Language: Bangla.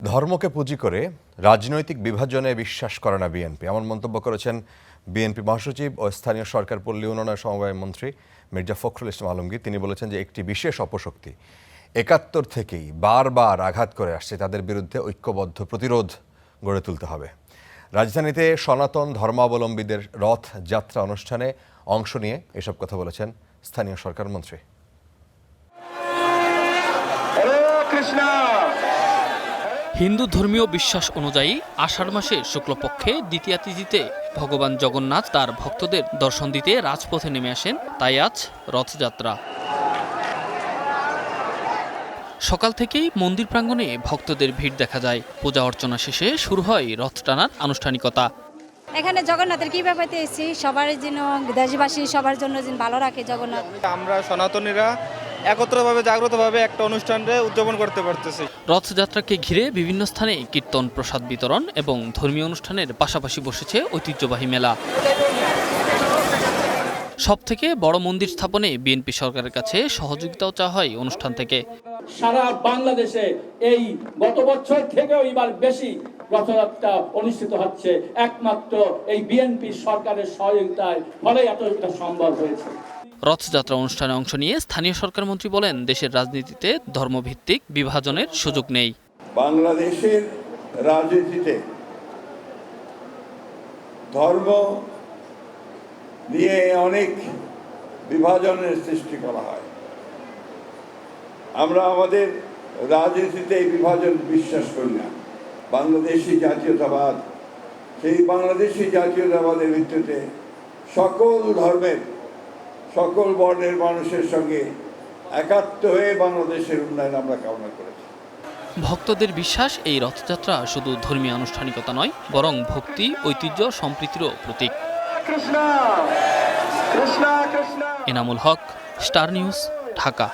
ধর্মকে পুঁজি করে রাজনৈতিক বিভাজনে বিশ্বাস করে না বিএনপি, এমন মন্তব্য করেছেন বিএনপি মহাসচিব ও স্থানীয় সরকার পল্লী উন্নয়ন সমবায় মন্ত্রী মির্জা ফখরুল ইসলাম আলমগীর। তিনি বলেছেন যে একটি বিশেষ অপশক্তি ৭১ থেকেই বারবার আঘাত করে আসছে, তাদের বিরুদ্ধে ঐক্যবদ্ধ প্রতিরোধ গড়ে তুলতে হবে। রাজধানীতে সনাতন ধর্মাবলম্বীদের রথ যাত্রা অনুষ্ঠানে অংশ নিয়ে এসব কথা বলেছেন স্থানীয় সরকার মন্ত্রী। হিন্দু ধর্মীয় বিশ্বাস অনুযায়ী আষাঢ় মাসের শুক্লপক্ষে দ্বিতীয়া তিথিতে ভগবান জগন্নাথ তার ভক্তদের দর্শন দিতে রাজপথে নেমে আসেন, তাই আজ রথযাত্রা। সকাল থেকেই মন্দির প্রাঙ্গণে ভক্তদের ভিড় দেখা যায়। পূজা অর্চনা শেষে শুরু হয় রথ টানার আনুষ্ঠানিকতা। এখানে জগন্নাথের কি ব্যাপারে এসেছি, সবার জন্য, দেশবাসী সবার জন্য ভালো রাখে জগন্নাথ। আমরা সনাতনীরা একত্রভাবে জাগ্রতভাবে একটা অনুষ্ঠানকে উদযাপন করতে পারতেছি। রথযাত্রাকে ঘিরে বিভিন্ন স্থানে কীর্তন, প্রসাদ বিতরণ এবং ধর্মীয় অনুষ্ঠানের পাশাপাশি বসেছে ঐতিহ্যবাহী মেলা। সবথেকে বড় মন্দির স্থাপনে বিএনপি সরকারের কাছে সহযোগিতাও চাওয়া হয় অনুষ্ঠান থেকে। সারা বাংলাদেশে এই গত বছর থেকেও এবার বেশি রথযাত্রা অনুষ্ঠিত হচ্ছে একমাত্র এই বিএনপি সরকারের সহযোগিতায়, ফলে এটা সম্ভব হয়েছে। রথযাত্রা অনুষ্ঠানে অংশ নিয়ে স্থানীয় সরকার মন্ত্রী বলেন, দেশের রাজনীতিতে ধর্মভিত্তিক বিভাজনের সুযোগ নেই। বাংলাদেশের রাজনীতিতে ধর্ম নিয়ে অনেক বিভাজনের সৃষ্টি করা হয়। আমরা আমাদের রাজনীতিতে এই বিভাজন বিশ্বাস করি না। বাংলাদেশি জাতীয়তাবাদ, সেই বাংলাদেশি জাতীয়তাবাদের ভিত্তিতে সকল ধর্মের, সকল বর্ণের মানুষের সঙ্গে একাত্ম হয়ে বাংলাদেশের উন্নয়ন আমরা কামনা করেছি। ভক্তদের বিশ্বাস, এই রথযাত্রা শুধু ধর্মীয় আনুষ্ঠানিকতা নয়, বরং ভক্তি, ঐতিহ্য, সম্প্রীতিরও প্রতীক। Enamul Haque, star news, Dhaka.